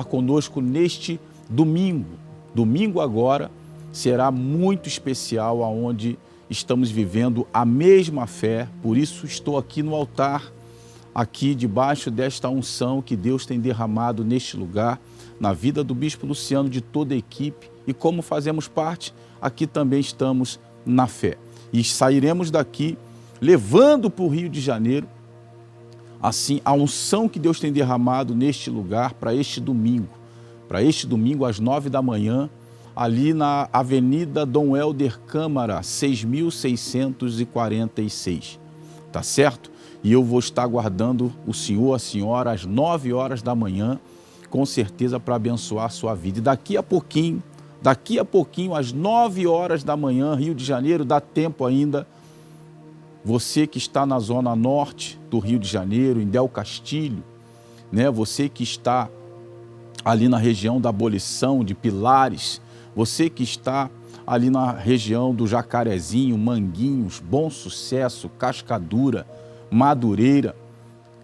conosco neste domingo. Domingo agora será muito especial, aonde estamos vivendo a mesma fé. Por isso estou aqui no altar, aqui debaixo desta unção que Deus tem derramado neste lugar, na vida do Bispo Luciano, de toda a equipe. E como fazemos parte, aqui também estamos na fé. E sairemos daqui levando para o Rio de Janeiro, assim, a unção que Deus tem derramado neste lugar para este domingo. Para este domingo, às 9 da manhã, ali na Avenida Dom Helder Câmara, 6.646. Tá certo? E eu vou estar aguardando o senhor, a senhora, às 9 horas da manhã, com certeza para abençoar a sua vida. E daqui a pouquinho, às 9 horas da manhã, Rio de Janeiro, dá tempo ainda. Você que está na zona norte do Rio de Janeiro, em Del Castilho, né? Você que está ali na região da Abolição, de Pilares, você que está ali na região do Jacarezinho, Manguinhos, Bom Sucesso, Cascadura, Madureira,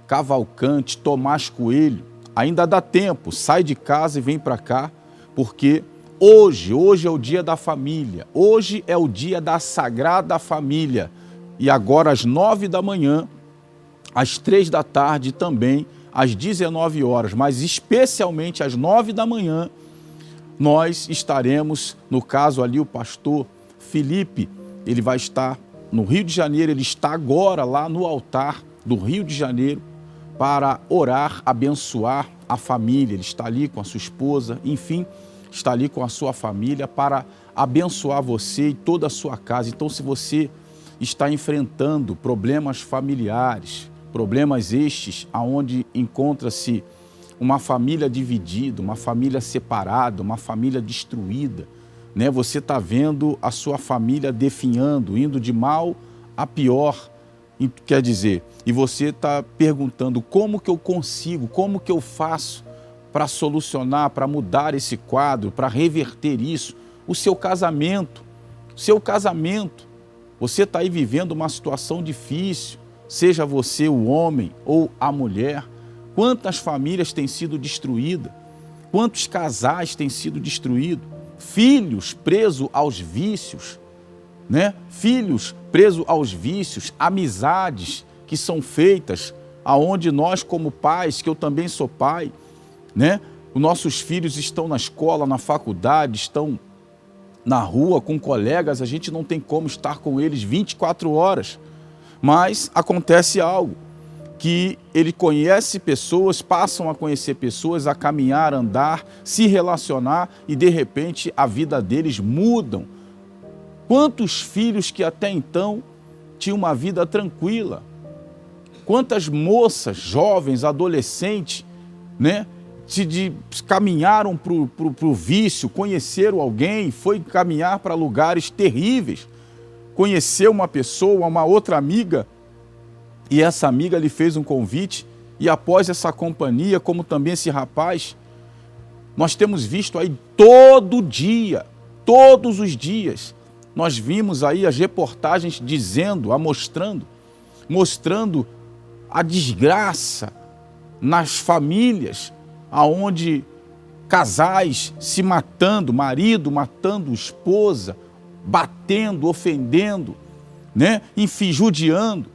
Cavalcante, Tomás Coelho, ainda dá tempo, sai de casa e vem para cá, porque hoje é o dia da família, hoje é o dia da Sagrada Família. E agora às 9 da manhã, às 3 da tarde também, às 19 horas, mas especialmente às 9 da manhã, nós estaremos, no caso ali o pastor Felipe, ele vai estar no Rio de Janeiro, ele está agora lá no altar do Rio de Janeiro para orar, abençoar a família. Ele está ali com a sua esposa, enfim, está ali com a sua família para abençoar você e toda a sua casa. Então, se você está enfrentando problemas familiares, problemas estes aonde encontra-se uma família dividida, uma família separada, uma família destruída, né? Você está vendo a sua família definhando, indo de mal a pior, quer dizer, e você está perguntando como que eu consigo, como que eu faço para solucionar, para mudar esse quadro, para reverter isso, o seu casamento, você está aí vivendo uma situação difícil, seja você o homem ou a mulher. Quantas famílias têm sido destruídas? Quantos casais têm sido destruídos? Filhos presos aos vícios, né? Filhos presos aos vícios, amizades que são feitas, aonde nós como pais, que eu também sou pai, né? Os nossos filhos estão na escola, na faculdade, estão na rua com colegas, a gente não tem como estar com eles 24 horas. Mas acontece algo, que ele conhece pessoas, passam a conhecer pessoas, a caminhar, andar, se relacionar e de repente a vida deles mudam. Quantos filhos que até então tinham uma vida tranquila? Quantas moças, jovens, adolescentes, né? Caminharam para o vício, conheceram alguém, foi caminhar para lugares terríveis, conheceu uma pessoa, uma outra amiga, e essa amiga lhe fez um convite, e após essa companhia, como também esse rapaz, nós temos visto aí todo dia, todos os dias, nós vimos aí as reportagens dizendo, mostrando a desgraça nas famílias, aonde casais se matando, marido matando esposa, batendo, ofendendo, né? Enfim, judiando,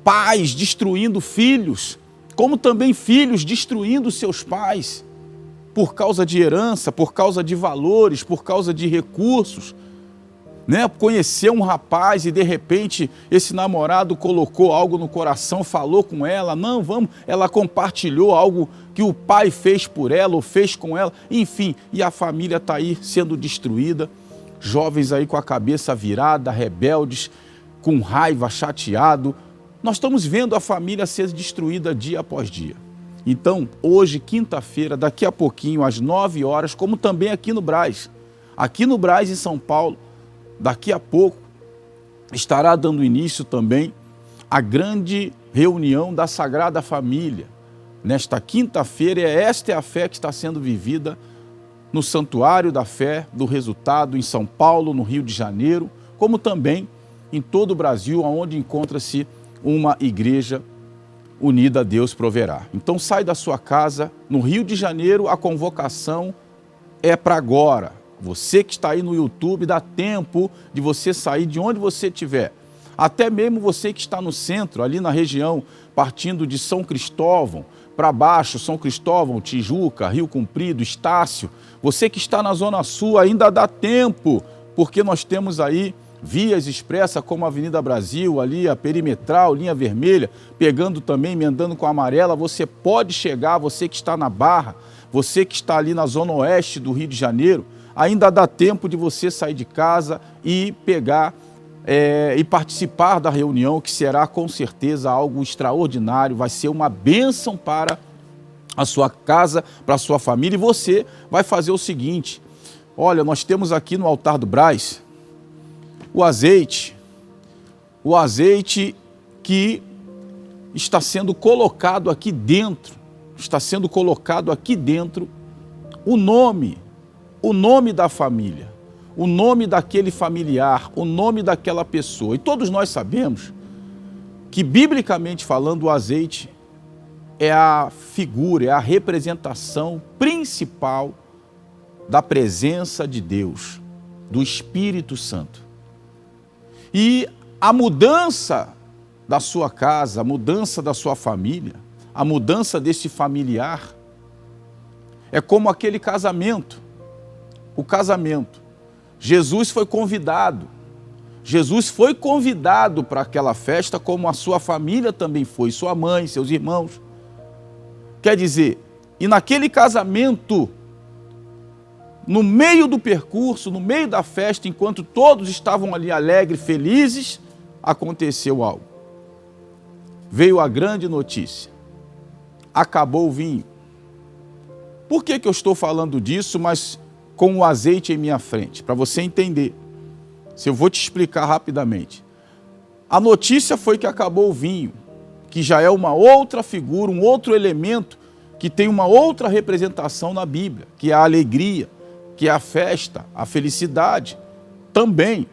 pais destruindo filhos, como também filhos destruindo seus pais, por causa de herança, por causa de valores, por causa de recursos, né? Conheceu um rapaz e de repente esse namorado colocou algo no coração, falou com ela, não, vamos, ela compartilhou algo que o pai fez por ela ou fez com ela, enfim, e a família está aí sendo destruída, jovens aí com a cabeça virada, rebeldes, com raiva, chateado. Nós estamos vendo a família ser destruída dia após dia. Então, hoje, quinta-feira, daqui a pouquinho, às 9 horas, como também aqui no Brás, em São Paulo, daqui a pouco estará dando início também a grande reunião da Sagrada Família. Nesta quinta-feira, esta é a fé que está sendo vivida no Santuário da Fé do Resultado, em São Paulo, no Rio de Janeiro, como também em todo o Brasil, onde encontra-se uma igreja unida a Deus proverá. Então sai da sua casa, no Rio de Janeiro a convocação é para agora. Você que está aí no YouTube, dá tempo de você sair de onde você estiver. Até mesmo você que está no centro, ali na região, partindo de São Cristóvão, para baixo, São Cristóvão, Tijuca, Rio Comprido, Estácio. Você que está na Zona Sul, ainda dá tempo, porque nós temos aí vias expressas como a Avenida Brasil, ali a Perimetral, linha vermelha, pegando também, emendando com a amarela. Você pode chegar, você que está na Barra, você que está ali na Zona Oeste do Rio de Janeiro, ainda dá tempo de você sair de casa e pegar e participar da reunião, que será com certeza algo extraordinário, vai ser uma bênção para a sua casa, para a sua família. E você vai fazer o seguinte: olha, nós temos aqui no altar do Brás o azeite que está sendo colocado aqui dentro, o nome da família, o nome daquele familiar, o nome daquela pessoa. E todos nós sabemos que, biblicamente falando, o azeite é a figura, é a representação principal da presença de Deus, do Espírito Santo. E a mudança da sua casa, a mudança da sua família, a mudança desse familiar, é como aquele casamento. O casamento. Jesus foi convidado para aquela festa, como a sua família também foi, sua mãe, seus irmãos. Quer dizer, e naquele casamento, no meio do percurso, no meio da festa, enquanto todos estavam ali alegres, felizes, aconteceu algo. Veio a grande notícia: acabou o vinho. Por que eu estou falando disso, mas com o azeite em minha frente? Para você entender. Se eu vou te explicar rapidamente. A notícia foi que acabou o vinho, que já é uma outra figura, um outro elemento que tem uma outra representação na Bíblia, que é a alegria, que é a festa, a felicidade também.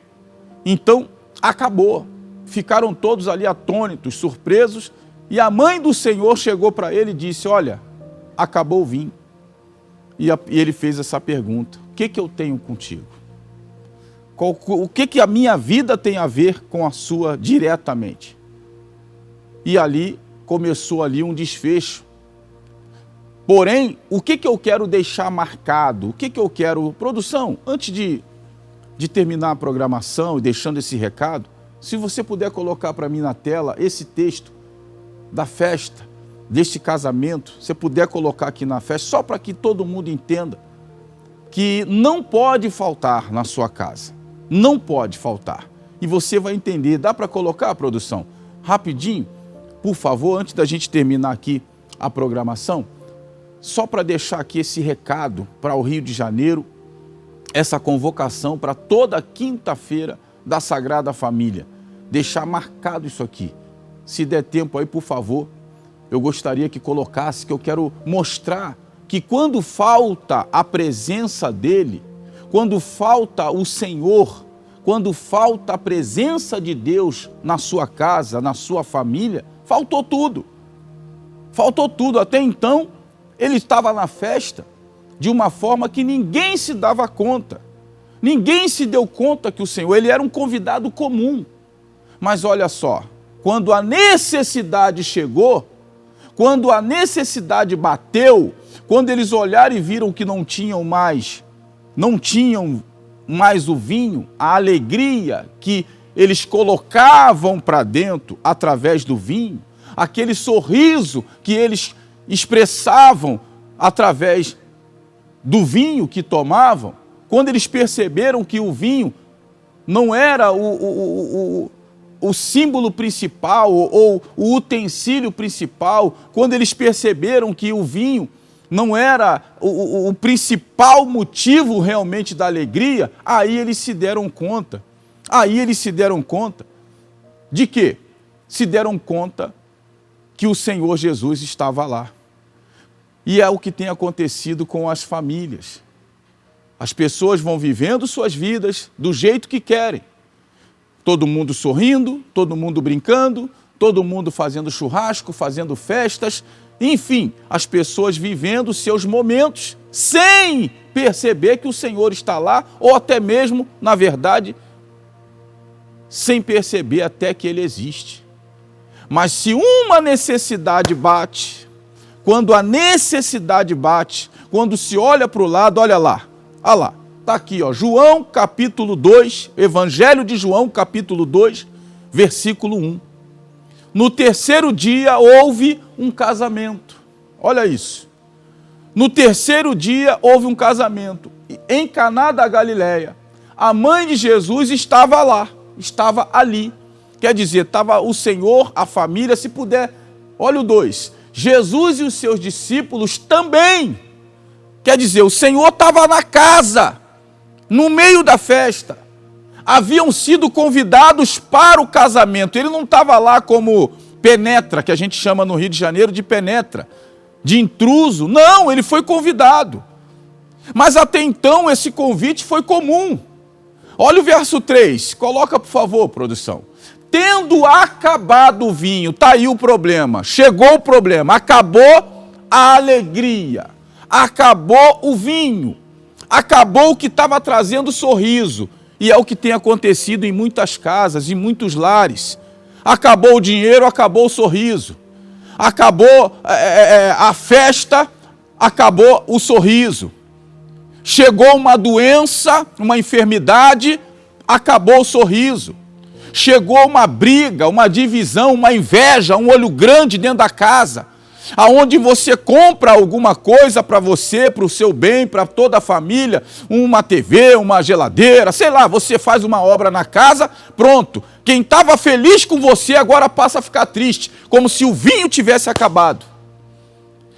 Então, acabou. Ficaram todos ali atônitos, surpresos, e a mãe do Senhor chegou para ele e disse: olha, acabou o vinho. E ele fez essa pergunta: o que eu tenho contigo? O que a minha vida tem a ver com a sua diretamente? E ali começou ali um desfecho. Porém, o que eu quero deixar marcado? O que eu quero... Produção, antes de terminar a programação e deixando esse recado, se você puder colocar para mim na tela esse texto da festa, deste casamento, você puder colocar aqui na festa, só para que todo mundo entenda que não pode faltar na sua casa. Não pode faltar. E você vai entender. Dá para colocar, produção? Rapidinho, por favor, antes da gente terminar aqui a programação, só para deixar aqui esse recado para o Rio de Janeiro, essa convocação para toda quinta-feira da Sagrada Família. Deixar marcado isso aqui. Se der tempo aí, por favor, eu gostaria que colocasse, que eu quero mostrar que quando falta a presença dele, quando falta o Senhor, quando falta a presença de Deus na sua casa, na sua família, faltou tudo. Faltou tudo. Até então, ele estava na festa de uma forma que ninguém se dava conta. Ninguém se deu conta que o Senhor, ele era um convidado comum. Mas olha só, quando a necessidade chegou, quando a necessidade bateu, quando eles olharam e viram que não tinham mais o vinho, a alegria que eles colocavam para dentro através do vinho, aquele sorriso que eles expressavam através do vinho que tomavam, quando eles perceberam que o vinho não era o símbolo principal ou o utensílio principal, quando eles perceberam que o vinho não era o principal motivo realmente da alegria, aí eles se deram conta. Aí eles se deram conta de quê? Se deram conta que o Senhor Jesus estava lá. E é o que tem acontecido com as famílias. As pessoas vão vivendo suas vidas do jeito que querem. Todo mundo sorrindo, todo mundo brincando, todo mundo fazendo churrasco, fazendo festas, enfim, as pessoas vivendo seus momentos sem perceber que o Senhor está lá, ou até mesmo, na verdade, sem perceber até que Ele existe. Mas se uma necessidade bate, quando a necessidade bate, quando se olha para o lado, olha lá, está aqui, ó, João capítulo 2, Evangelho de João capítulo 2, versículo 1. No terceiro dia houve um casamento, olha isso. No terceiro dia houve um casamento, em Caná da Galileia. A mãe de Jesus estava lá, estava ali. Quer dizer, estava o Senhor, a família, se puder. Olha o 2. Jesus e os seus discípulos também. Quer dizer, o Senhor estava na casa, no meio da festa. Haviam sido convidados para o casamento. Ele não estava lá como penetra, que a gente chama no Rio de Janeiro de penetra, de intruso. Não, ele foi convidado. Mas até então esse convite foi comum. Olha o verso 3, coloca por favor, produção. Tendo acabado o vinho, está aí o problema, chegou o problema, acabou a alegria, acabou o vinho, acabou o que estava trazendo sorriso, e é o que tem acontecido em muitas casas, em muitos lares. Acabou o dinheiro, acabou o sorriso, acabou a festa, acabou o sorriso. Chegou uma doença, uma enfermidade, acabou o sorriso. Chegou uma briga, uma divisão, uma inveja, um olho grande dentro da casa, aonde você compra alguma coisa para você, para o seu bem, para toda a família, uma TV, uma geladeira, sei lá, você faz uma obra na casa, pronto. Quem estava feliz com você agora passa a ficar triste, como se o vinho tivesse acabado.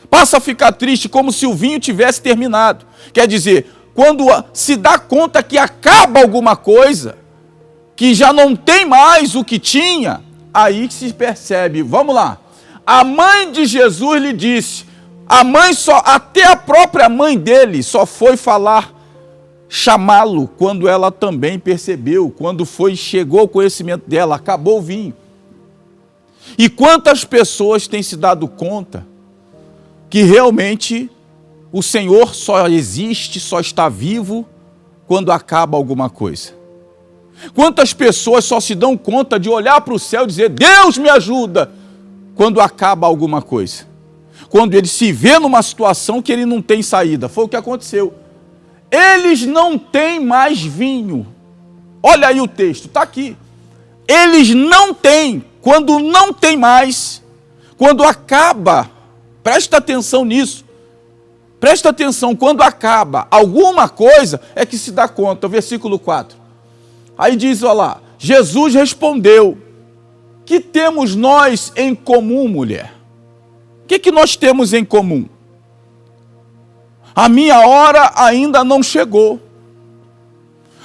Passa a ficar triste como se o vinho tivesse terminado. Quer dizer, quando se dá conta que acaba alguma coisa, que já não tem mais o que tinha, aí se percebe, vamos lá. A mãe de Jesus lhe disse, até a própria mãe dele só foi chamá-lo, quando ela também percebeu, quando chegou ao conhecimento dela, acabou o vinho. E quantas pessoas têm se dado conta que realmente o Senhor só existe, só está vivo quando acaba alguma coisa? Quantas pessoas só se dão conta de olhar para o céu e dizer, Deus me ajuda, quando acaba alguma coisa? Quando ele se vê numa situação que ele não tem saída. Foi o que aconteceu. Eles não têm mais vinho. Olha aí o texto, está aqui. Eles não têm, quando não tem mais, quando acaba, presta atenção nisso. Presta atenção, quando acaba alguma coisa, é que se dá conta. Versículo 4. Aí diz, olha lá, Jesus respondeu, que temos nós em comum, mulher? O que nós temos em comum? A minha hora ainda não chegou.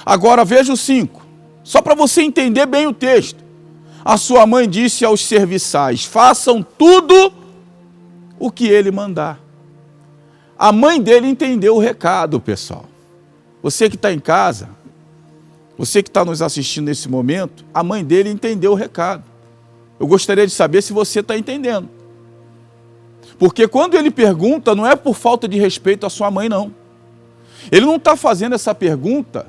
Agora veja o 5, só para você entender bem o texto. A sua mãe disse aos serviçais, façam tudo o que ele mandar. A mãe dele entendeu o recado, pessoal. Você que está em casa, você que está nos assistindo nesse momento, a mãe dele entendeu o recado. Eu gostaria de saber se você está entendendo. Porque quando ele pergunta, não é por falta de respeito à sua mãe, não. Ele não está fazendo essa pergunta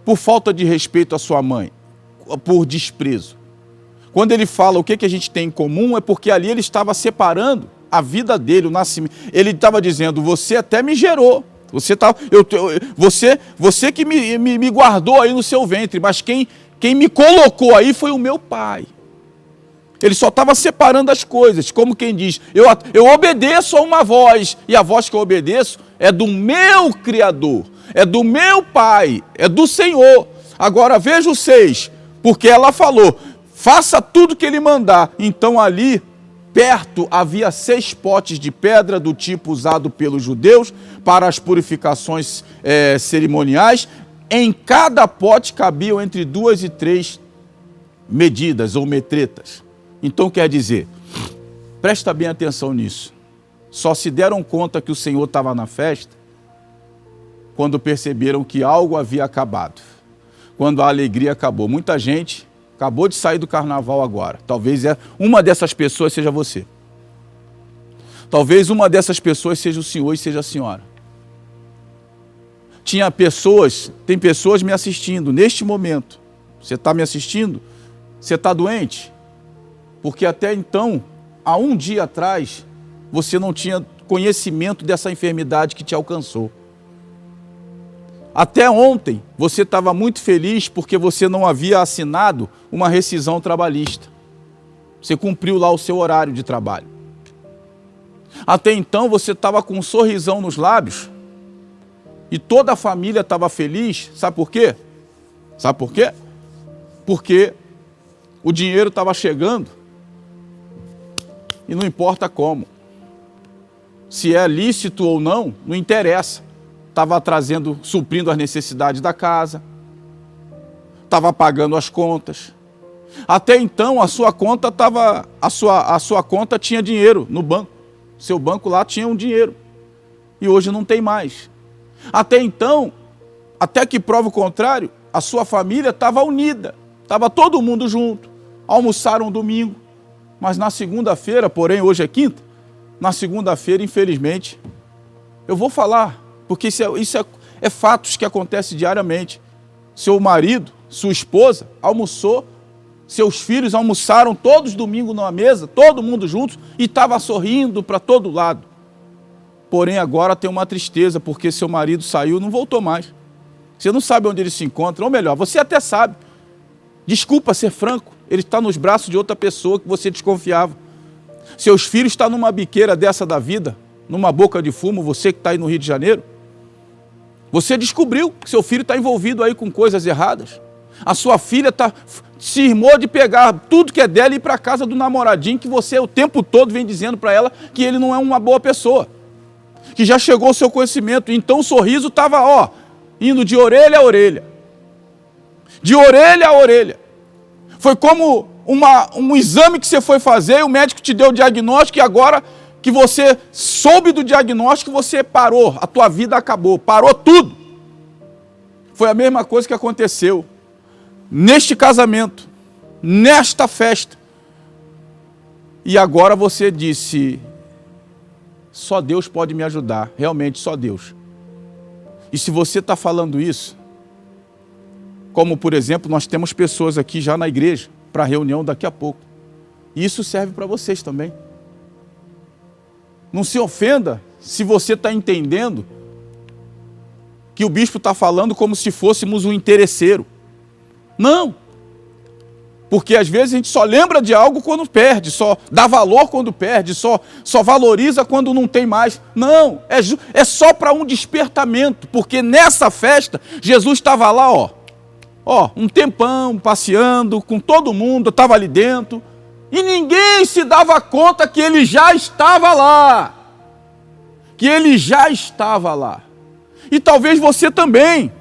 por falta de respeito à sua mãe, por desprezo. Quando ele fala o que a gente tem em comum, é porque ali ele estava separando a vida dele, o nascimento. Ele estava dizendo, você até me gerou. Você que me guardou aí no seu ventre, mas quem me colocou aí foi o meu pai. Ele só estava separando as coisas, como quem diz, eu obedeço a uma voz, e a voz que eu obedeço é do meu Criador, é do meu Pai, é do Senhor. Agora veja o 6, porque ela falou, faça tudo que ele mandar. Então ali, perto, havia 6 potes de pedra do tipo usado pelos judeus para as purificações cerimoniais. Em cada pote cabiam entre 2 e 3 medidas ou metretas. Então quer dizer, presta bem atenção nisso. Só se deram conta que o Senhor estava na festa quando perceberam que algo havia acabado. Quando a alegria acabou. Muita gente Acabou de sair do carnaval agora. Talvez uma dessas pessoas seja você. Talvez uma dessas pessoas seja o senhor e seja a senhora. Tem pessoas me assistindo neste momento. Você está me assistindo? Você está doente? Porque até então, há um dia atrás, você não tinha conhecimento dessa enfermidade que te alcançou. Até ontem, você estava muito feliz porque você não havia assinado uma rescisão trabalhista. Você cumpriu lá o seu horário de trabalho. Até então, você estava com um sorrisão nos lábios e toda a família estava feliz. Sabe por quê? Sabe por quê? Porque o dinheiro estava chegando e não importa como. Se é lícito ou não, não interessa. Estava suprindo as necessidades da casa, estava pagando as contas. Até então a sua conta a sua conta tinha dinheiro no banco. Seu banco lá tinha um dinheiro. E hoje não tem mais. Até então, até que prova o contrário, a sua família estava unida. Estava todo mundo junto. Almoçaram domingo. Mas na segunda-feira, porém hoje é quinta, na segunda-feira, infelizmente, eu vou falar, porque isso é fatos que acontecem diariamente. Seu marido, sua esposa, almoçou, seus filhos almoçaram todos domingo numa mesa, todo mundo juntos, e estava sorrindo para todo lado. Porém, agora tem uma tristeza, porque seu marido saiu e não voltou mais. Você não sabe onde ele se encontra, ou melhor, você até sabe. Desculpa ser franco, ele está nos braços de outra pessoa que você desconfiava. Seus filhos estão numa biqueira dessa da vida, numa boca de fumo, você que está aí no Rio de Janeiro. Você descobriu que seu filho está envolvido aí com coisas erradas. A sua filha cismou de pegar tudo que é dela e ir para a casa do namoradinho que você o tempo todo vem dizendo para ela que ele não é uma boa pessoa. Que já chegou ao seu conhecimento. Então o sorriso estava, indo de orelha a orelha. De orelha a orelha. Foi como um exame que você foi fazer, e o médico te deu o diagnóstico e agora que você soube do diagnóstico, você parou, a tua vida acabou, parou tudo. Foi a mesma coisa que aconteceu neste casamento, nesta festa. E agora você disse, só Deus pode me ajudar, realmente só Deus. E se você está falando isso, como por exemplo, nós temos pessoas aqui já na igreja, para a reunião daqui a pouco. E isso serve para vocês também. Não se ofenda se você está entendendo que o bispo está falando como se fôssemos um interesseiro. Não. Porque às vezes a gente só lembra de algo quando perde, só dá valor quando perde, só valoriza quando não tem mais. Não, é só para um despertamento, porque nessa festa Jesus estava lá, um tempão, passeando com todo mundo, estava ali dentro, e ninguém se dava conta que ele já estava lá. Que ele já estava lá. E talvez você também.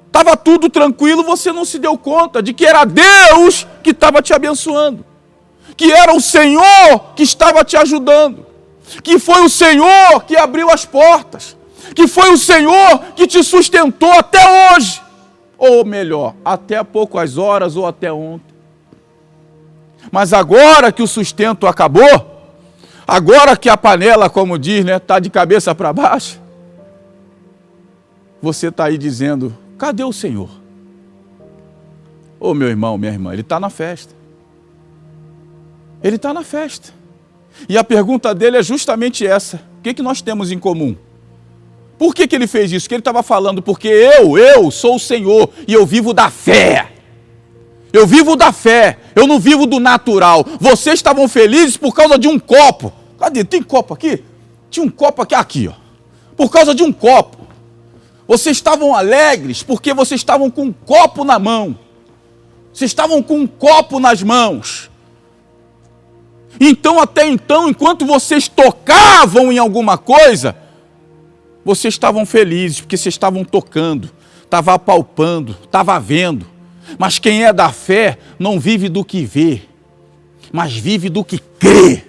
Estava tudo tranquilo, você não se deu conta de que era Deus que estava te abençoando. Que era o Senhor que estava te ajudando. Que foi o Senhor que abriu as portas. Que foi o Senhor que te sustentou até hoje. Ou melhor, até há poucas horas ou até ontem. Mas agora que o sustento acabou, agora que a panela, como diz, está de cabeça para baixo, você está aí dizendo, cadê o Senhor? Ô meu irmão, minha irmã, ele está na festa. Ele está na festa. E a pergunta dele é justamente essa. O que nós temos em comum? Por que ele fez isso? Que ele estava falando, porque eu sou o Senhor e eu vivo da fé. Eu vivo da fé, eu não vivo do natural. Vocês estavam felizes por causa de um copo. Cadê? Tem copo aqui? Tinha um copo aqui, Por causa de um copo. Vocês estavam alegres porque vocês estavam com um copo na mão. Vocês estavam com um copo nas mãos. Então, até então, enquanto vocês tocavam em alguma coisa, vocês estavam felizes, porque vocês estavam tocando, estavam apalpando, estavam vendo. Mas quem é da fé não vive do que vê, mas vive do que crê.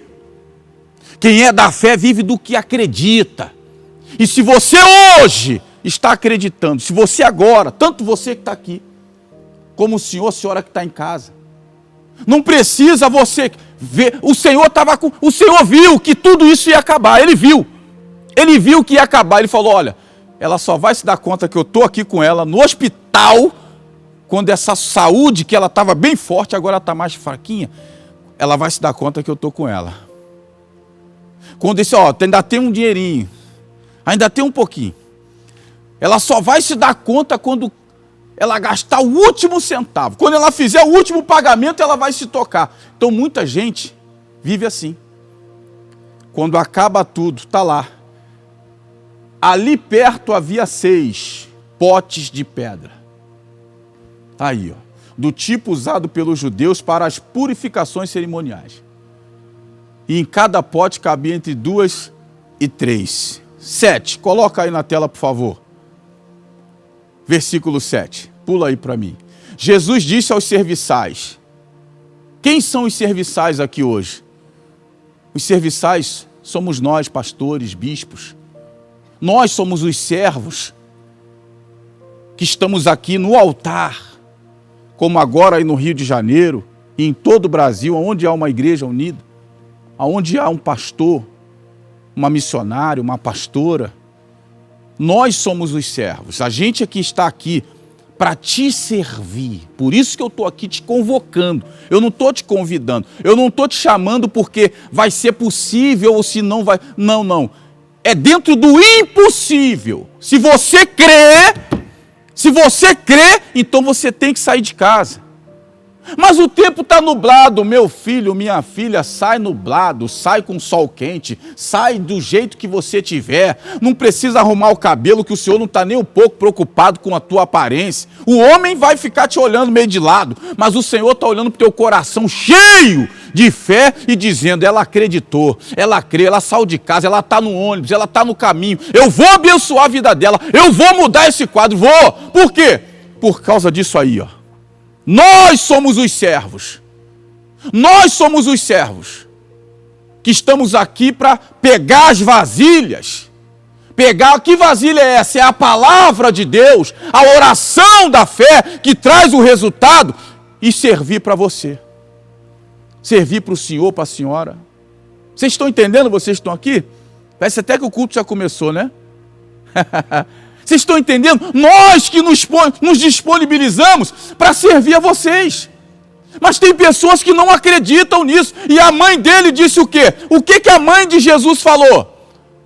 Quem é da fé vive do que acredita. E se você hoje está acreditando, se você agora, tanto você que está aqui, como o senhor, a senhora que está em casa, Não precisa você ver. O Senhor viu que tudo isso ia acabar. Ele viu que ia acabar. Ele falou: olha, ela só vai se dar conta que eu estou aqui com ela no hospital, quando essa saúde, que ela estava bem forte, agora está mais fraquinha, ela vai se dar conta que eu estou com ela. Quando disse: ó, ainda tem um dinheirinho, ainda tem um pouquinho. Ela só vai se dar conta quando ela gastar o último centavo. Quando ela fizer o último pagamento, ela vai se tocar. Então muita gente vive assim. Quando acaba tudo, está lá. Ali perto havia 6 potes de pedra. Está aí, ó. Do tipo usado pelos judeus para as purificações cerimoniais. E em cada pote cabia entre 2 e 3. 7. Coloca aí na tela, por favor. Versículo 7. Pula aí para mim. Jesus disse aos serviçais. Quem são os serviçais aqui hoje? Os serviçais somos nós, pastores, bispos. Nós somos os servos que estamos aqui no altar, como agora aí no Rio de Janeiro e em todo o Brasil, onde há uma igreja unida, onde há um pastor, uma missionária, uma pastora. Nós somos os servos. A gente é que está aqui para te servir. Por isso que eu estou aqui te convocando. Eu não estou te convidando. Eu não estou te chamando porque vai ser possível ou se não vai. Não, não. É dentro do impossível. Se você crê, então você tem que sair de casa. Mas o tempo está nublado, meu filho, minha filha, sai nublado, sai com sol quente, sai do jeito que você tiver, não precisa arrumar o cabelo, que o Senhor não está nem um pouco preocupado com a tua aparência. O homem vai ficar te olhando meio de lado, mas o Senhor está olhando para o teu coração cheio de fé e dizendo: ela acreditou, ela crê, ela saiu de casa, ela está no ônibus, ela está no caminho, eu vou abençoar a vida dela, eu vou mudar esse quadro, vou. Por quê? Por causa disso aí, ó. Nós somos os servos. Nós somos os servos que estamos aqui para pegar as vasilhas. Pegar, que vasilha é essa? É a palavra de Deus, a oração da fé que traz o resultado e servir para você. Servir para o senhor, para a senhora. Vocês estão entendendo? Vocês estão aqui? Parece até que o culto já começou, né? Vocês estão entendendo? Nós que nos disponibilizamos para servir a vocês. Mas tem pessoas que não acreditam nisso. E a mãe dele disse o quê? O que a mãe de Jesus falou?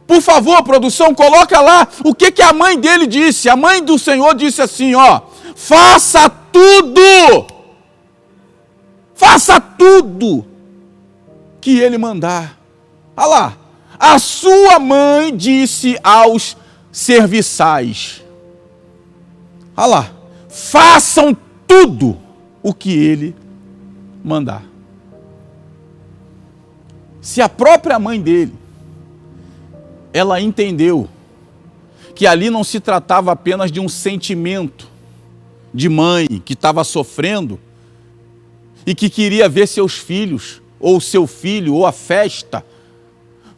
Por favor, produção, coloca lá o que a mãe dele disse. A mãe do Senhor disse assim, ó: faça tudo. Faça tudo que ele mandar. Olha lá. A sua mãe disse aos serviçais: olha lá, façam tudo o que ele mandar. Se a própria mãe dele, ela entendeu que ali não se tratava apenas de um sentimento de mãe que estava sofrendo e que queria ver seus filhos, ou seu filho, ou a festa,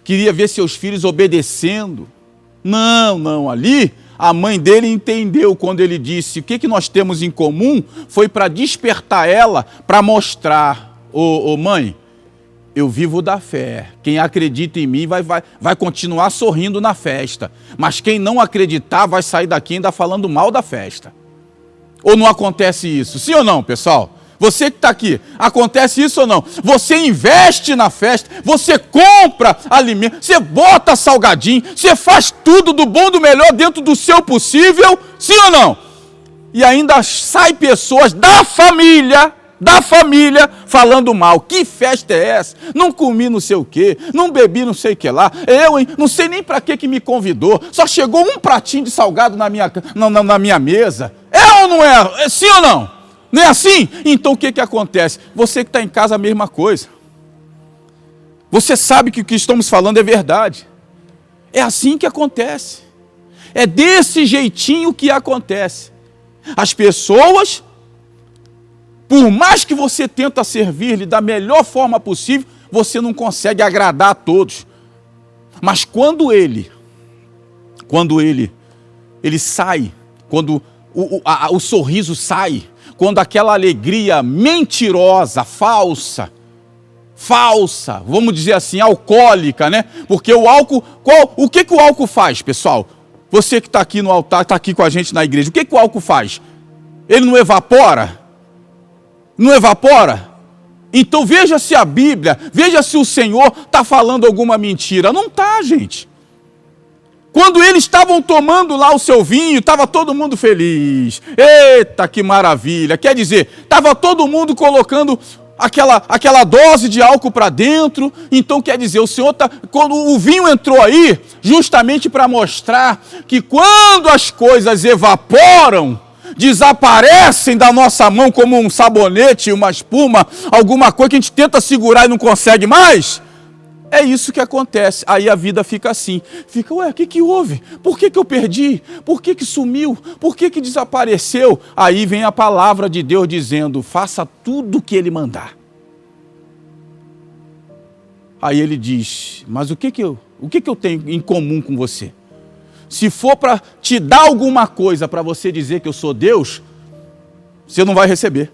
queria ver seus filhos obedecendo. Não, ali a mãe dele entendeu quando ele disse: o que nós temos em comum, foi para despertar ela, para mostrar: ô mãe, eu vivo da fé, quem acredita em mim vai continuar sorrindo na festa, mas quem não acreditar vai sair daqui ainda falando mal da festa. Ou não acontece isso? Sim ou não, pessoal? Você que está aqui, acontece isso ou não? Você investe na festa, você compra alimento, você bota salgadinho, você faz tudo do bom, do melhor, dentro do seu possível, sim ou não? E ainda sai pessoas da família, falando mal. Que festa é essa? Não comi não sei o quê, não bebi não sei o que lá, não sei nem para que me convidou, só chegou um pratinho de salgado na minha mesa. É ou não é? Sim ou não? Não é assim? Então o que acontece? Você que está em casa, a mesma coisa. Você sabe que o que estamos falando é verdade. É assim que acontece. É desse jeitinho que acontece. As pessoas, por mais que você tenta servir-lhe da melhor forma possível, você não consegue agradar a todos. Mas quando ele sai, quando o sorriso sai, quando aquela alegria mentirosa, falsa, vamos dizer assim, alcoólica, né? Porque o álcool, o que o álcool faz, pessoal? Você que está aqui no altar, está aqui com a gente na igreja, o que o álcool faz? Ele não evapora? Não evapora? Então veja se a Bíblia, veja se o Senhor está falando alguma mentira. Não está, gente. Quando eles estavam tomando lá o seu vinho, estava todo mundo feliz. Eita, que maravilha! Quer dizer, estava todo mundo colocando aquela dose de álcool para dentro. Então quer dizer, o Senhor quando o vinho entrou aí, justamente para mostrar que quando as coisas evaporam, desaparecem da nossa mão como um sabonete, uma espuma, alguma coisa que a gente tenta segurar e não consegue mais, é isso que acontece. Aí a vida fica assim. Fica, ué, o que houve? Por que eu perdi? Por que sumiu? Por que desapareceu? Aí vem a palavra de Deus dizendo, faça tudo o que Ele mandar. Aí ele diz, mas o que eu tenho em comum com você? Se for para te dar alguma coisa para você dizer que eu sou Deus, você não vai receber.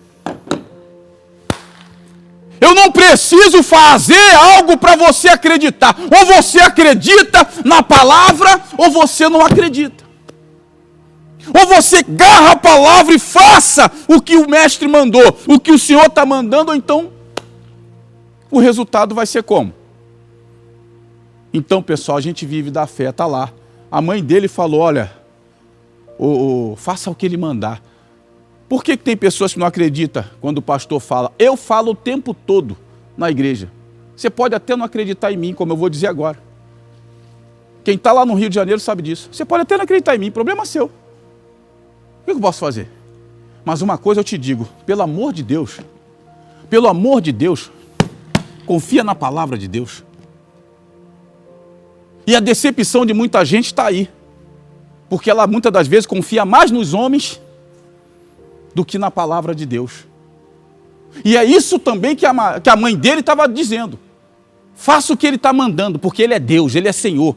Eu não preciso fazer algo para você acreditar. Ou você acredita na palavra, ou você não acredita. Ou você agarra a palavra e faça o que o mestre mandou, o que o Senhor está mandando, ou então o resultado vai ser como? Então, pessoal, a gente vive da fé, está lá. A mãe dele falou, olha, faça o que ele mandar. Por que tem pessoas que não acreditam quando o pastor fala? Eu falo o tempo todo na igreja. Você pode até não acreditar em mim, como eu vou dizer agora. Quem está lá no Rio de Janeiro sabe disso. Você pode até não acreditar em mim, problema seu. O que eu posso fazer? Mas uma coisa eu te digo, pelo amor de Deus, confia na palavra de Deus. E a decepção de muita gente está aí. Porque ela muitas das vezes confia mais nos homens do que na palavra de Deus. E é isso também que a mãe dele estava dizendo. Faça o que ele está mandando, porque ele é Deus, ele é Senhor.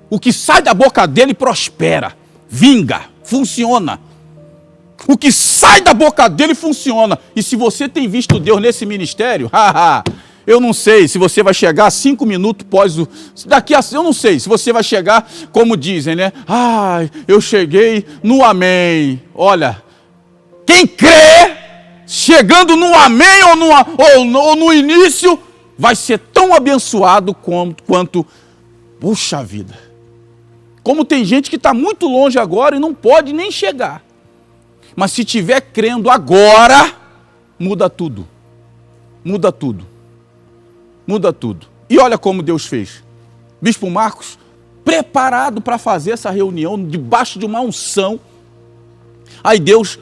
O que sai da boca dele prospera, vinga, funciona. O que sai da boca dele funciona. E se você tem visto Deus nesse ministério, eu não sei se você vai chegar 5 minutos após o... eu não sei se você vai chegar, como dizem, né? Eu cheguei no amém. Olha, quem crê, chegando no amém ou no início, vai ser tão abençoado quanto... Puxa vida! Como tem gente que está muito longe agora e não pode nem chegar. Mas se estiver crendo agora, muda tudo. Muda tudo. Muda tudo. E olha como Deus fez. Bispo Marcos, preparado para fazer essa reunião, debaixo de uma unção. Aí Deus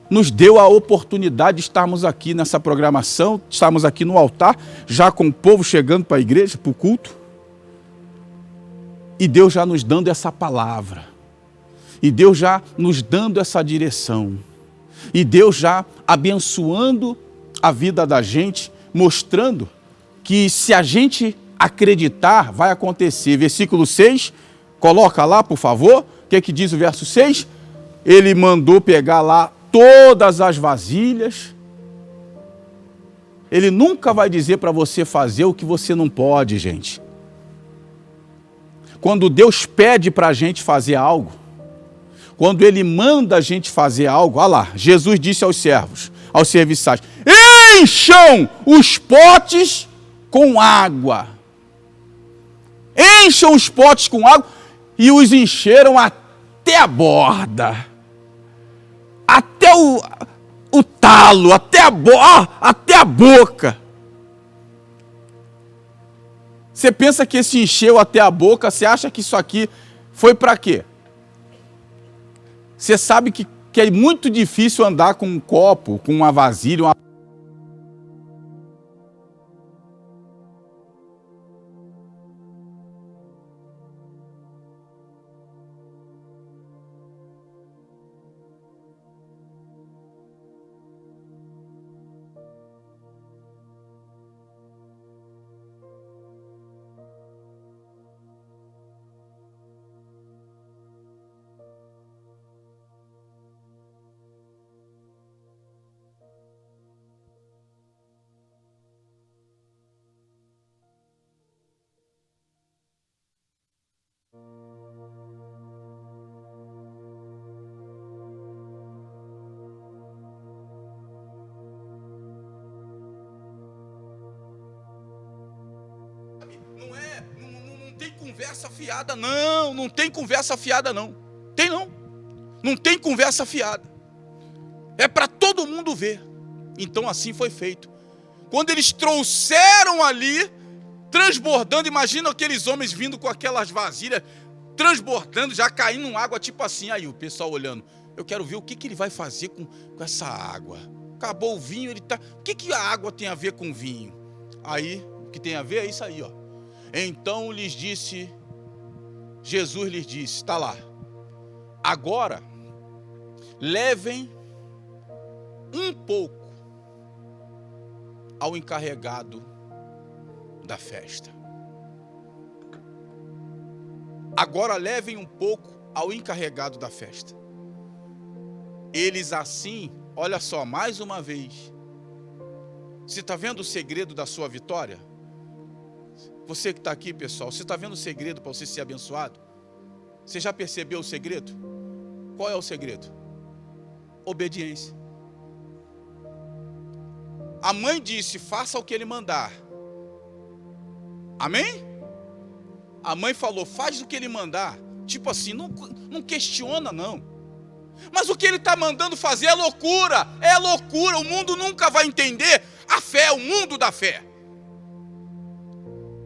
nos deu a oportunidade de estarmos aqui nessa programação, estarmos aqui no altar, já com o povo chegando para a igreja, para o culto. E Deus já nos dando essa palavra. E Deus já nos dando essa direção. E Deus já abençoando a vida da gente, mostrando que se a gente acreditar, vai acontecer. Versículo 6, coloca lá, por favor. O que diz o verso 6? Ele mandou pegar lá todas as vasilhas. Ele nunca vai dizer para você fazer o que você não pode, gente. Quando Deus pede para a gente fazer algo, quando Ele manda a gente fazer algo, olha lá, Jesus disse aos servos, aos serviçais, encham os potes com água. Encham os potes com água e os encheram até a borda. Até o talo, até a boca. Você pensa que esse encheu até a boca, você acha que isso aqui foi para quê? Você sabe que é muito difícil andar com um copo, com uma vasilha, uma... Não tem conversa fiada, não. Não tem conversa fiada, não. Tem não. Não tem conversa fiada. É para todo mundo ver. Então assim foi feito. Quando eles trouxeram ali, transbordando, imagina aqueles homens vindo com aquelas vasilhas, transbordando, já caindo água, tipo assim. Aí o pessoal olhando, eu quero ver o que ele vai fazer com essa água. Acabou o vinho, ele tá. O que a água tem a ver com o vinho? Aí, o que tem a ver é isso aí, ó. Então Jesus lhes disse, está lá, agora levem um pouco ao encarregado da festa. Agora levem um pouco ao encarregado da festa. Eles assim, olha só, mais uma vez. Você está vendo o segredo da sua vitória? Você que está aqui, pessoal, você está vendo o segredo para você ser abençoado? Você já percebeu o segredo? Qual é o segredo? Obediência. A mãe disse, faça o que ele mandar. Amém? A mãe falou, faz o que ele mandar. Tipo assim, não questiona não. Mas o que ele está mandando fazer é loucura. É loucura, o mundo nunca vai entender a fé, o mundo da fé.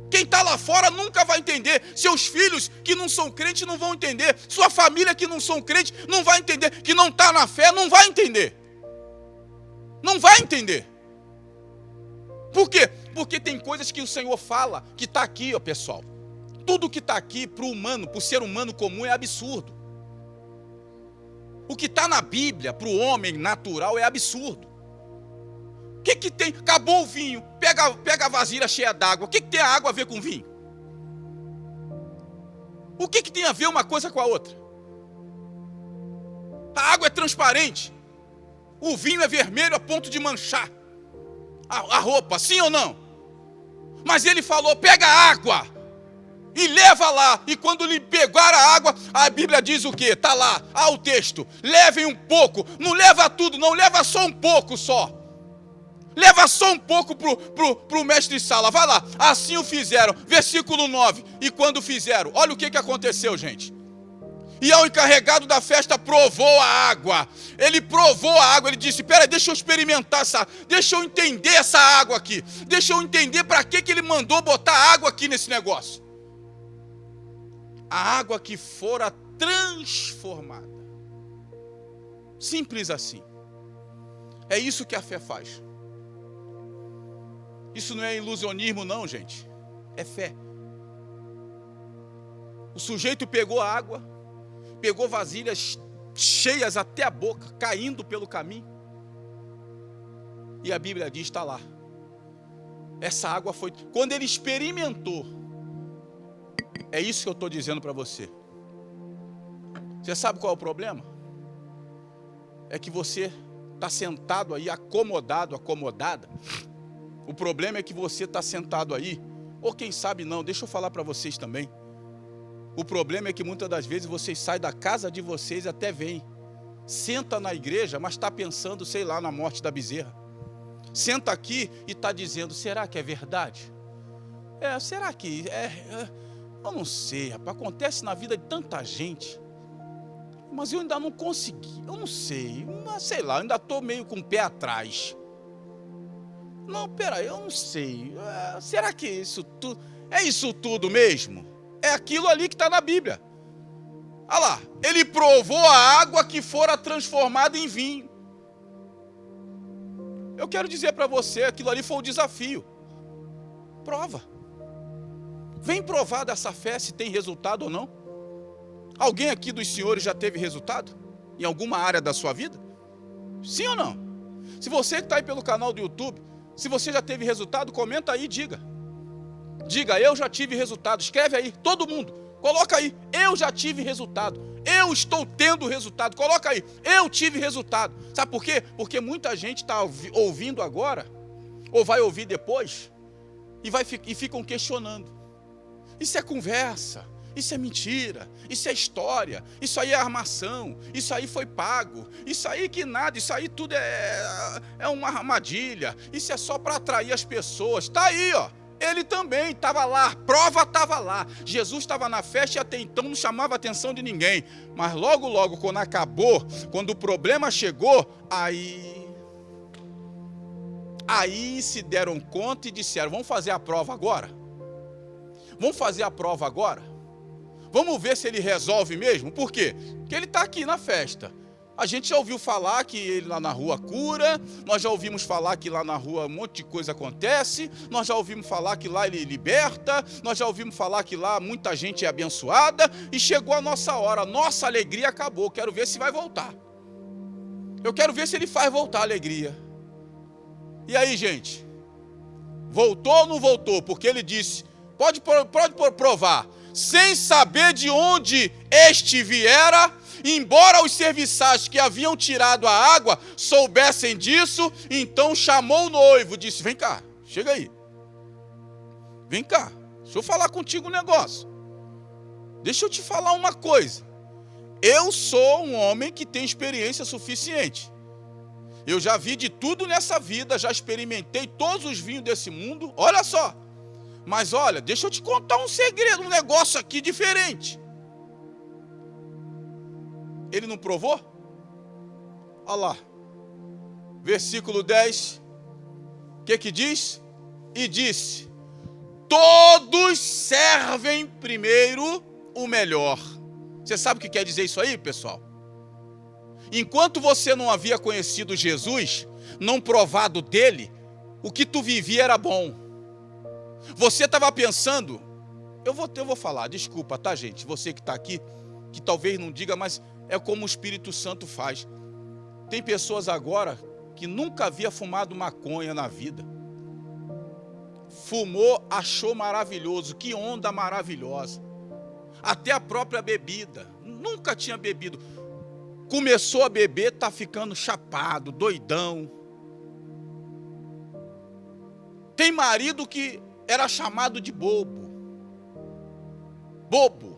Quem está lá fora nunca vai entender. Seus filhos que não são crentes não vão entender. Sua família que não são crentes não vai entender. Que não está na fé não vai entender. Não vai entender. Por quê? Porque tem coisas que o Senhor fala, que está aqui, ó, pessoal. Tudo que está aqui para o humano, para o ser humano comum é absurdo. O que está na Bíblia para o homem natural é absurdo. O que tem? Acabou o vinho, pega a vasilha cheia d'água. O que tem a água a ver com o vinho? O que tem a ver uma coisa com a outra? A água é transparente. O vinho é vermelho a ponto de manchar a roupa, sim ou não? Mas ele falou, pega a água e leva lá. E quando lhe pegar a água, a Bíblia diz o quê? Está lá, o texto. Levem um pouco, não leva tudo não, leva só um pouco só. Leva só um pouco pro mestre Sala, vai lá. Assim o fizeram, versículo 9. E quando fizeram, olha o que aconteceu, gente. E ao encarregado da festa provou a água. Ele provou a água, ele disse, peraí, deixa eu experimentar deixa eu entender essa água aqui. Deixa eu entender para que ele mandou botar água aqui nesse negócio. A água que fora transformada. Simples assim. É isso que a fé faz. Isso não é ilusionismo não, gente. É fé. O sujeito pegou a água, pegou vasilhas cheias até a boca, caindo pelo caminho. E a Bíblia diz, está lá. Essa água foi... Quando ele experimentou, é isso que eu estou dizendo para você. Você sabe qual é o problema? É que você está sentado aí, acomodado, acomodada. O problema é que você está sentado aí, ou quem sabe não, deixa eu falar para vocês também. O problema é que muitas das vezes vocês saem da casa de vocês e até vêm. Senta na igreja, mas está pensando, sei lá, na morte da bezerra. Senta aqui e está dizendo, será que é verdade? Será que eu não sei, rapaz, acontece na vida de tanta gente. Mas eu ainda não consegui, eu não sei, mas sei lá, eu ainda estou meio com o pé atrás. Não, peraí, eu não sei. Será que isso tudo é isso tudo mesmo? É aquilo ali que está na Bíblia. Olha lá, ele provou a água que fora transformada em vinho. Eu quero dizer para você, aquilo ali foi o desafio. Prova. Vem provar dessa fé se tem resultado ou não. Alguém aqui dos senhores já teve resultado? Em alguma área da sua vida? Sim ou não? Se você que está aí pelo canal do YouTube, se você já teve resultado, comenta aí e diga. Diga, eu já tive resultado. Escreve aí, todo mundo. Coloca aí, eu já tive resultado. Eu estou tendo resultado. Coloca aí, eu tive resultado. Sabe por quê? Porque muita gente está ouvindo agora, ou vai ouvir depois, e ficam questionando. Isso é conversa. Isso é mentira, isso é história, isso aí é armação, isso aí foi pago, isso aí que nada, isso aí tudo é uma armadilha, isso é só para atrair as pessoas. Está aí, ó. Ele também estava lá, a prova estava lá. Jesus estava na festa e até então não chamava a atenção de ninguém. Mas logo, logo, quando acabou, quando o problema chegou, aí se deram conta e disseram: vamos fazer a prova agora? Vamos fazer a prova agora? Vamos ver se ele resolve mesmo? Por quê? Porque ele está aqui na festa. A gente já ouviu falar que ele lá na rua cura, nós já ouvimos falar que lá na rua um monte de coisa acontece, nós já ouvimos falar que lá ele liberta, nós já ouvimos falar que lá muita gente é abençoada, e chegou a nossa hora, nossa alegria acabou, quero ver se vai voltar. Eu quero ver se ele faz voltar a alegria. E aí, gente? Voltou ou não voltou? Porque ele disse, pode provar, sem saber de onde este viera, embora os serviçais que haviam tirado a água soubessem disso, então chamou o noivo, disse: vem cá, chega aí, vem cá, deixa eu falar contigo um negócio, deixa eu te falar uma coisa, eu sou um homem que tem experiência suficiente, eu já vi de tudo nessa vida, já experimentei todos os vinhos desse mundo, olha só, mas olha, deixa eu te contar um segredo, um negócio aqui diferente. Ele não provou? Olha lá, versículo 10, o que diz? E disse: todos servem primeiro o melhor. Você sabe o que quer dizer isso aí, pessoal? Enquanto você não havia conhecido Jesus, não provado dele, o que tu vivia era bom. Você estava pensando, eu vou falar, desculpa, tá, gente? Você que está aqui, que talvez não diga, mas é como o Espírito Santo faz. Tem pessoas agora que nunca havia fumado maconha na vida. Fumou, achou maravilhoso, que onda maravilhosa. Até a própria bebida, nunca tinha bebido. Começou a beber, está ficando chapado, doidão. Tem marido que era chamado de bobo. Bobo.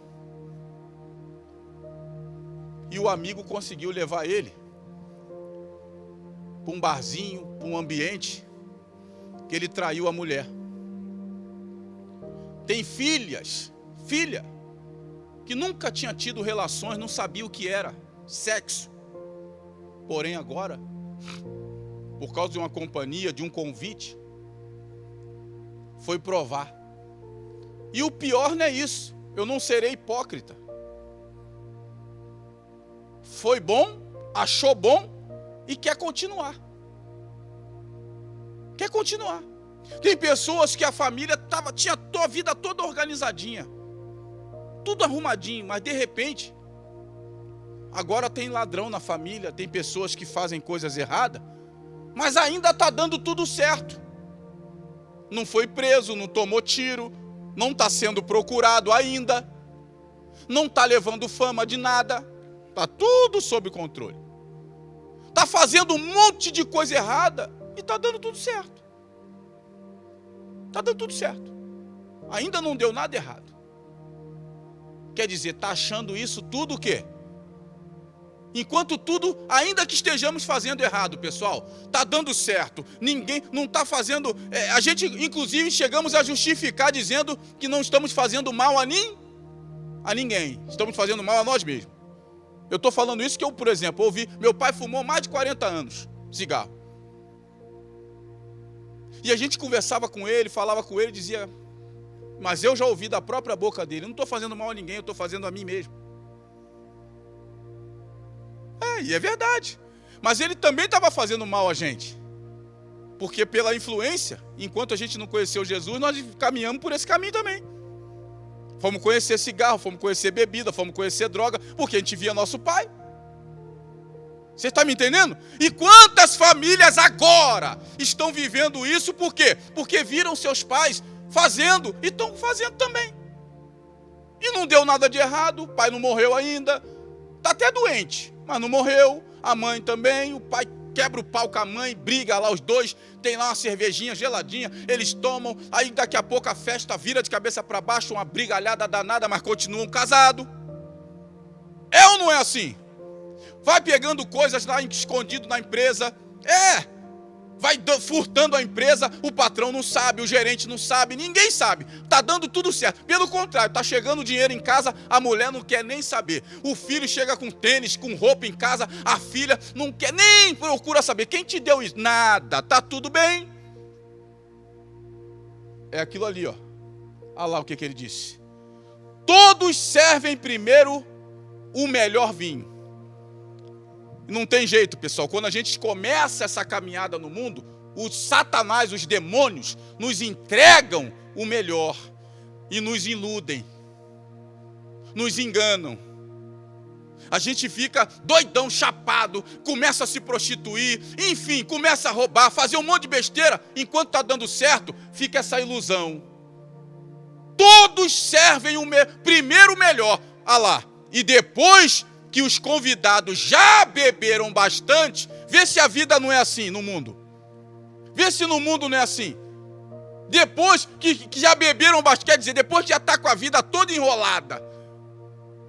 E o amigo conseguiu levar ele para um barzinho, para um ambiente, que ele traiu a mulher. Tem filha, que nunca tinha tido relações, não sabia o que era sexo. Porém agora, por causa de uma companhia, de um convite, foi provar. E o pior não é isso, eu não serei hipócrita. Foi bom, achou bom e quer continuar. Quer continuar. Tem pessoas que a família tinha a vida toda organizadinha, tudo arrumadinho, mas de repente, agora tem ladrão na família, tem pessoas que fazem coisas erradas, mas ainda está dando tudo certo. Não foi preso, não tomou tiro, não está sendo procurado ainda, não está levando fama de nada, está tudo sob controle. Está fazendo um monte de coisa errada e está dando tudo certo. Está dando tudo certo. Ainda não deu nada errado. Quer dizer, está achando isso tudo o quê? Enquanto tudo, ainda que estejamos fazendo errado, pessoal, está dando certo, ninguém não está fazendo, a gente inclusive chegamos a justificar dizendo que não estamos fazendo mal a ninguém, estamos fazendo mal a nós mesmos. Eu estou falando isso que eu, por exemplo, ouvi, meu pai fumou mais de 40 anos cigarro, e a gente conversava com ele, falava com ele, dizia, mas eu já ouvi da própria boca dele, eu não estou fazendo mal a ninguém, eu estou fazendo a mim mesmo. E é verdade. Mas ele também estava fazendo mal a gente. Porque pela influência, enquanto a gente não conheceu Jesus, nós caminhamos por esse caminho também. Fomos conhecer cigarro, fomos conhecer bebida, fomos conhecer droga, porque a gente via nosso pai. Você está me entendendo? E quantas famílias agora estão vivendo isso, por quê? Porque viram seus pais fazendo e estão fazendo também. E não deu nada de errado, o pai não morreu ainda, está até doente, mas não morreu, a mãe também, o pai quebra o pau com a mãe, briga lá os dois, tem lá uma cervejinha geladinha, eles tomam, aí daqui a pouco a festa vira de cabeça para baixo, uma brigalhada danada, mas continuam casados. É ou não é assim? Vai pegando coisas lá escondido na empresa, vai furtando a empresa, o patrão não sabe, o gerente não sabe, ninguém sabe. Está dando tudo certo. Pelo contrário, está chegando dinheiro em casa, a mulher não quer nem saber. O filho chega com tênis, com roupa em casa, a filha não quer nem procura saber. Quem te deu isso? Nada, tá tudo bem. É aquilo ali, ó. Olha lá o que ele disse. Todos servem primeiro o melhor vinho. Não tem jeito, pessoal. Quando a gente começa essa caminhada no mundo, os Satanás, os demônios, nos entregam o melhor e nos iludem, nos enganam. A gente fica doidão, chapado, começa a se prostituir, enfim, começa a roubar, fazer um monte de besteira. Enquanto está dando certo, fica essa ilusão. Todos servem primeiro o melhor. Ah lá, e depois que os convidados já beberam bastante, vê se a vida não é assim no mundo. Vê se no mundo não é assim. Depois que já beberam bastante, quer dizer, depois que já está com a vida toda enrolada,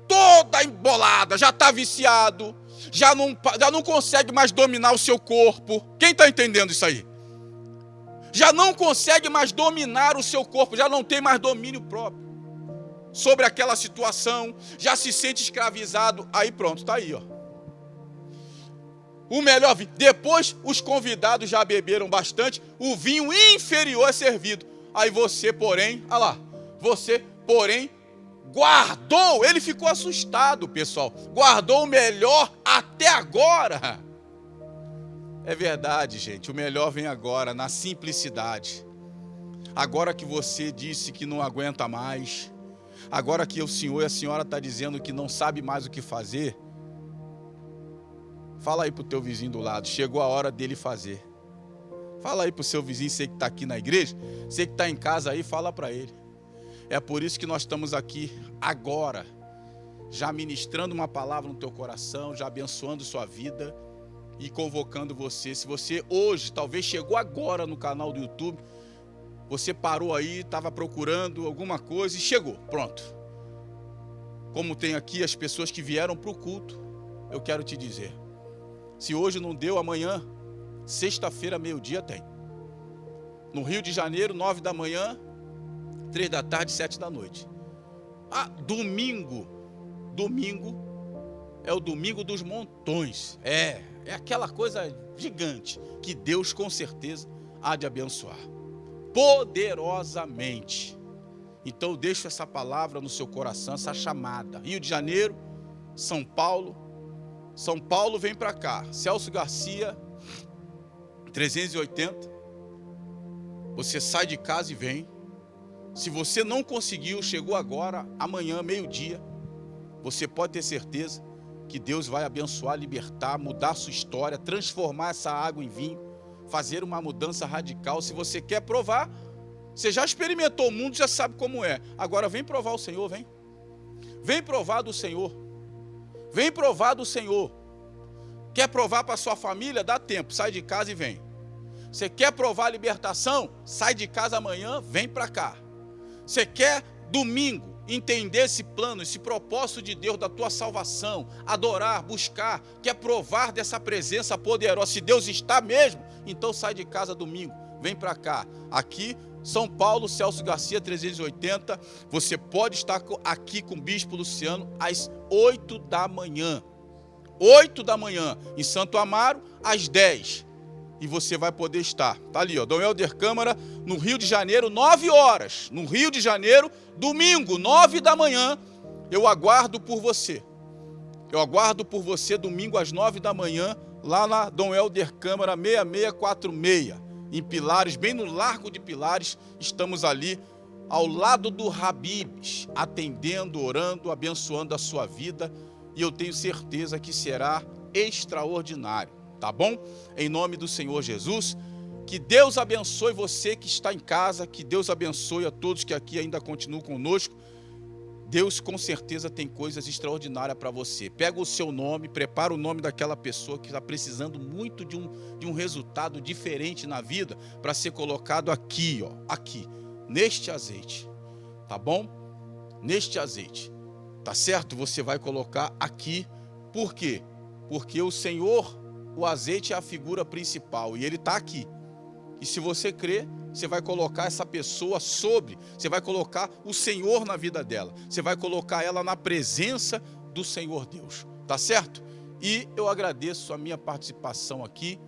toda embolada, já está viciado, já não consegue mais dominar o seu corpo. Quem está entendendo isso aí? Já não consegue mais dominar o seu corpo, já não tem mais domínio próprio sobre aquela situação, já se sente escravizado, aí pronto, está aí, ó. O melhor vinho. Depois os convidados já beberam bastante, o vinho inferior é servido. Aí você, porém, olha lá, você, porém, guardou, ele ficou assustado, pessoal, guardou o melhor até agora. É verdade, gente, o melhor vem agora, na simplicidade. Agora que você disse que não aguenta mais, agora que o senhor e a senhora está dizendo que não sabe mais o que fazer, fala aí para o teu vizinho do lado, chegou a hora dele fazer. Fala aí para o seu vizinho, você que está aqui na igreja, você que está em casa aí, fala para ele. É por isso que nós estamos aqui agora, já ministrando uma palavra no teu coração, já abençoando sua vida e convocando você. Se você hoje, talvez chegou agora no canal do YouTube, você parou aí, estava procurando alguma coisa e chegou, pronto. Como tem aqui as pessoas que vieram para o culto, eu quero te dizer, se hoje não deu, amanhã, sexta-feira, meio-dia tem. No Rio de Janeiro, 9 da manhã, 3 da tarde, 7 da noite. Domingo é o domingo dos montões. É aquela coisa gigante que Deus com certeza há de abençoar poderosamente. Então eu deixo essa palavra no seu coração, essa chamada. Rio de Janeiro, São Paulo vem para cá, Celso Garcia 380. Você sai de casa e vem. Se você não conseguiu, chegou agora, amanhã, meio-dia, você pode ter certeza que Deus vai abençoar, libertar, mudar a sua história, transformar essa água em vinho, fazer uma mudança radical. Se você quer provar, você já experimentou o mundo, já sabe como é. Agora vem provar o Senhor, vem. Vem provar do Senhor. Vem provar do Senhor. Quer provar para sua família? Dá tempo, sai de casa e vem. Você quer provar a libertação? Sai de casa amanhã, vem para cá. Você quer domingo entender esse plano, esse propósito de Deus da tua salvação, adorar, buscar, quer provar dessa presença poderosa, se Deus está mesmo, então sai de casa domingo, vem para cá. Aqui, São Paulo, Celso Garcia 380, você pode estar aqui com o Bispo Luciano às 8 da manhã. 8 da manhã, em Santo Amaro, às 10. E você vai poder estar. Está ali, ó, Dom Helder Câmara, no Rio de Janeiro, 9 horas. No Rio de Janeiro, domingo, 9 da manhã. Eu aguardo por você. Eu aguardo por você domingo às 9 da manhã, lá na Dom Helder Câmara 6646, em Pilares, bem no Largo de Pilares. Estamos ali ao lado do Habib's, atendendo, orando, abençoando a sua vida. E eu tenho certeza que será extraordinário. Tá bom? Em nome do Senhor Jesus, que Deus abençoe você que está em casa, que Deus abençoe a todos que aqui ainda continuam conosco. Deus com certeza tem coisas extraordinárias para você. Pega o seu nome, prepara o nome daquela pessoa que está precisando muito de um resultado diferente na vida para ser colocado aqui, ó, aqui, neste azeite, tá bom? Neste azeite, tá certo? Você vai colocar aqui, por quê? Porque o Senhor, o azeite é a figura principal e ele está aqui. E se você crer, você vai colocar essa pessoa você vai colocar o Senhor na vida dela. Você vai colocar ela na presença do Senhor Deus. Tá certo? E eu agradeço a minha participação aqui.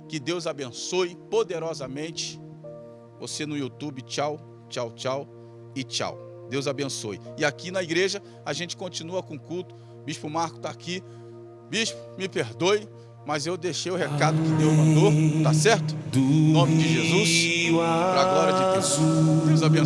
Que Deus abençoe poderosamente você no YouTube. Tchau, tchau, tchau e tchau. Deus abençoe. E aqui na igreja a gente continua com o culto. Bispo Marco está aqui. Bispo, me perdoe, mas eu deixei o recado que Deus mandou, tá certo? Em nome de Jesus, para a glória de Deus. Deus abençoe.